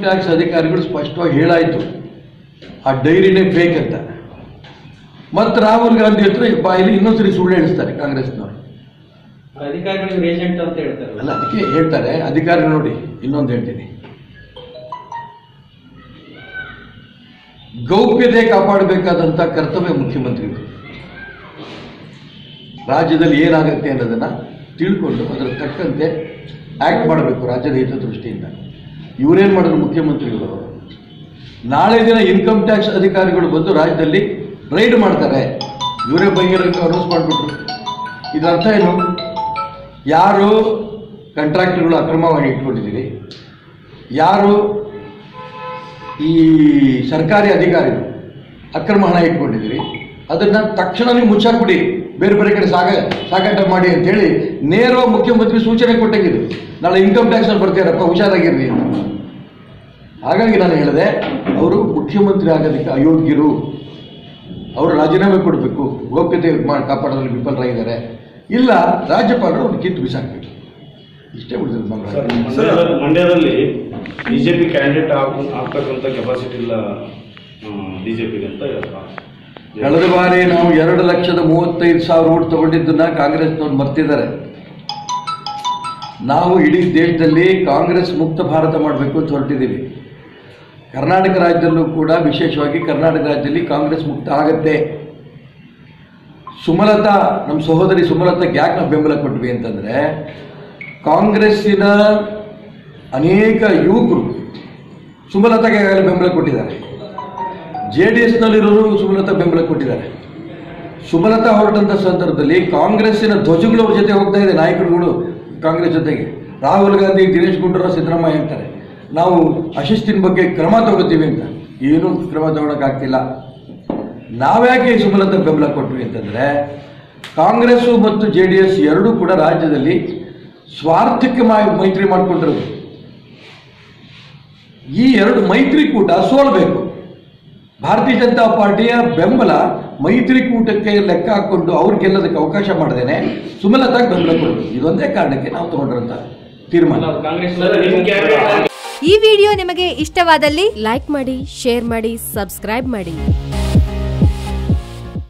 Tax ಅಧಿಕಾರಿಗಳು ಸ್ಪಷ್ಟವಾಗಿ ಹೇಳಾಯಿತು ಆ ಡೈರಿನೇ ಫೇಕ್ ಅಂತ. ಮತ್ತು ರಾಹುಲ್ ಗಾಂಧಿ ಹತ್ರ ಬಾಯಲ್ಲಿ ಇನ್ನೊಂದ್ಸರಿ ಸುಳ್ಳು ಹೇಳಿಸ್ತಾರೆ ಕಾಂಗ್ರೆಸ್ನವರು. ಅಧಿಕಾರಿಗಳು ಏಜೆಂಟ್ ಅಂತ ಹೇಳ್ತಾರೆ. ಅಲ್ಲ, ಅದಕ್ಕೆ ಹೇಳ್ತಾರೆ ಅಧಿಕಾರಿಗಳು. ನೋಡಿ, ಇನ್ನೊಂದು ಹೇಳ್ತೀನಿ, ಗೌಪ್ಯತೆ ಕಾಪಾಡಬೇಕಾದಂಥ ಕರ್ತವ್ಯ ಮುಖ್ಯಮಂತ್ರಿಗಳು. ರಾಜ್ಯದಲ್ಲಿ ಏನಾಗುತ್ತೆ ಅನ್ನೋದನ್ನು ತಿಳ್ಕೊಂಡು ಅದರ ತಕ್ಕಂತೆ ಆ್ಯಕ್ಟ್ ಮಾಡಬೇಕು ರಾಜ್ಯದ ಹಿತದೃಷ್ಟಿಯಿಂದ. ಇವರೇನು ಮಾಡಿದ್ರು ಮುಖ್ಯಮಂತ್ರಿಗಳು? ನಾಳೆ ದಿನ ಇನ್ಕಮ್ ಟ್ಯಾಕ್ಸ್ ಅಧಿಕಾರಿಗಳು ಬಂದು ರಾಜ್ಯದಲ್ಲಿ ರೈಡ್ ಮಾಡ್ತಾರೆ. ಇವರೇ ಬಹಿರಂಗ ಅನೌನ್ಸ್ ಮಾಡಿಬಿಟ್ರು. ಇದರ ಅರ್ಥ ಏನು? ಯಾರು ಕಾಂಟ್ರಾಕ್ಟರ್ಗಳು ಅಕ್ರಮವಾಗಿ ಇಟ್ಕೊಂಡಿದ್ದೀರಿ, ಯಾರು ಈ ಸರ್ಕಾರಿ ಅಧಿಕಾರಿಗಳು ಅಕ್ರಮ ಹಣ ಇಟ್ಕೊಂಡಿದ್ದೀರಿ, ಅದನ್ನು ತಕ್ಷಣವೇ ಮುಚ್ಚಾಕ್ಬಿಡಿ, ಬೇರೆ ಬೇರೆ ಕಡೆ ಸಾಗಾಟ ಮಾಡಿ ಅಂತೇಳಿ ನೇರವಾಗಿ ಮುಖ್ಯಮಂತ್ರಿ ಸೂಚನೆ ಕೊಟ್ಟಂಗಿದೆ. ನಾಳೆ ಇನ್ಕಮ್ ಟ್ಯಾಕ್ಸಲ್ಲಿ ಬರ್ತೀರಪ್ಪ, ಹುಷಾರಾಗಿರ್ರಿ ಅಂತ. ಹಾಗಾಗಿ ನಾನು ಹೇಳಿದೆ, ಅವರು ಮುಖ್ಯಮಂತ್ರಿ ಆಗೋದಕ್ಕೆ ಅಯೋಗ್ಯರು, ಅವರು ರಾಜೀನಾಮೆ ಕೊಡಬೇಕು, ಗೌಪ್ಯತೆ ಕಾಪಾಡೋದ್ರಲ್ಲಿ ವಿಫಲರಾಗಿದ್ದಾರೆ. ಇಲ್ಲ, ರಾಜ್ಯಪಾಲರು ಅವ್ರು ಕಿತ್ತು ಬಿಸಾಕಬೇಕು. ಇಷ್ಟೇ ಉಳಿದಿದೆ. ಮಂಡ್ಯದಲ್ಲಿ ಬಿಜೆಪಿ ಕ್ಯಾಂಡಿಡೇಟ್ ಆಗ್ತಕ್ಕಂಥ ಕೆಪಾಸಿಟಿ ಇಲ್ಲ ಬಿಜೆಪಿಗೆ ಅಂತ ಹೇಳ್ತಾರೆ. ಕಳೆದ ಬಾರಿ ನಾವು 2,35,000 ಓಟ್ ತಗೊಂಡಿದ್ದನ್ನ ಕಾಂಗ್ರೆಸ್ನವ್ರು ಮರ್ತಿದ್ದಾರೆ. ನಾವು ಇಡೀ ದೇಶದಲ್ಲಿ ಕಾಂಗ್ರೆಸ್ ಮುಕ್ತ ಭಾರತ ಮಾಡಬೇಕು ಅಂತ ಹೊರಟಿದ್ದೀವಿ. ಕರ್ನಾಟಕ ರಾಜ್ಯದಲ್ಲೂ ಕೂಡ, ವಿಶೇಷವಾಗಿ ಕರ್ನಾಟಕ ರಾಜ್ಯದಲ್ಲಿ ಕಾಂಗ್ರೆಸ್ ಮುಕ್ತ ಆಗತ್ತೆ. ಸುಮಲತಾ, ನಮ್ಮ ಸಹೋದರಿ ಸುಮಲತಾಗೆ ಯಾಕೆ ನಾವು ಬೆಂಬಲ ಕೊಟ್ವಿ ಅಂತಂದರೆ, ಕಾಂಗ್ರೆಸ್ಸಿನ ಅನೇಕ ಯುವಕರು ಸುಮಲತಾಗೆ ಬೆಂಬಲ ಕೊಟ್ಟಿದ್ದಾರೆ. JDSನಲ್ಲಿರೋರು ಸುಮಲತಾ ಬೆಂಬಲ ಕೊಟ್ಟಿದ್ದಾರೆ. ಸುಮಲತಾ ಹೊರಟಂಥ ಸಂದರ್ಭದಲ್ಲಿ ಕಾಂಗ್ರೆಸ್ಸಿನ ಧ್ವಜಗಳು ಅವ್ರ ಜೊತೆ ಹೋಗ್ತಾ ಇದೆ, ನಾಯಕರುಗಳು ಕಾಂಗ್ರೆಸ್ ಜೊತೆಗೆ. ರಾಹುಲ್ ಗಾಂಧಿ, ದಿನೇಶ್ ಗುಂಡೂರಾವ್, ಸಿದ್ದರಾಮಯ್ಯ ಅಂತಾರೆ ನಾವು ಅಶಿಸ್ತಿನ ಬಗ್ಗೆ ಕ್ರಮ ತಗೋತೀವಿ ಅಂತ. ಏನೂ ಕ್ರಮ ತಗೊಳಕ್ಕಾಗ್ತಿಲ್ಲ. ನಾವ್ಯಾಕೆ ಸುಮಲತಾ ಬೆಂಬಲ ಕೊಟ್ವಿ ಅಂತಂದರೆ, ಕಾಂಗ್ರೆಸ್ಸು ಮತ್ತು JDS ಎರಡೂ ಕೂಡ ರಾಜ್ಯದಲ್ಲಿ ಸ್ವಾರ್ಥಕ್ಕೆ ಮೈತ್ರಿ ಮಾಡಿಕೊಂಡಿರೋದು. ಈ ಎರಡು ಮೈತ್ರಿಕೂಟ ಸೋಲಬೇಕು. ಭಾರತೀಯ ಜನತಾ ಪಾರ್ಟಿಯ ಬೆಂಬಲ ಮೈತ್ರಿಕೂಟಕ್ಕೆ ಲೆಕ್ಕ ಹಾಕ್ಕೊಂಡು ಅವ್ರು ಗೆಲ್ಲೋದಕ್ಕೆ ಅವಕಾಶ ಮಾಡದೇನೆ ಸುಮಲತಾಗೆ ಬೆಂಬಲ ಕೊಡಬೇಕು. ಇದೊಂದೇ ಕಾರಣಕ್ಕೆ ನಾವು ತಗೊಂಡಿರೋಂಥ ತೀರ್ಮಾನ. ಈ ವಿಡಿಯೋ ನಿಮಗೆ ಇಷ್ಟವಾದಲ್ಲಿ ಲೈಕ್ ಮಾಡಿ, ಶೇರ್ ಮಾಡಿ, ಸಬ್ಸ್ಕ್ರೈಬ್ ಮಾಡಿ.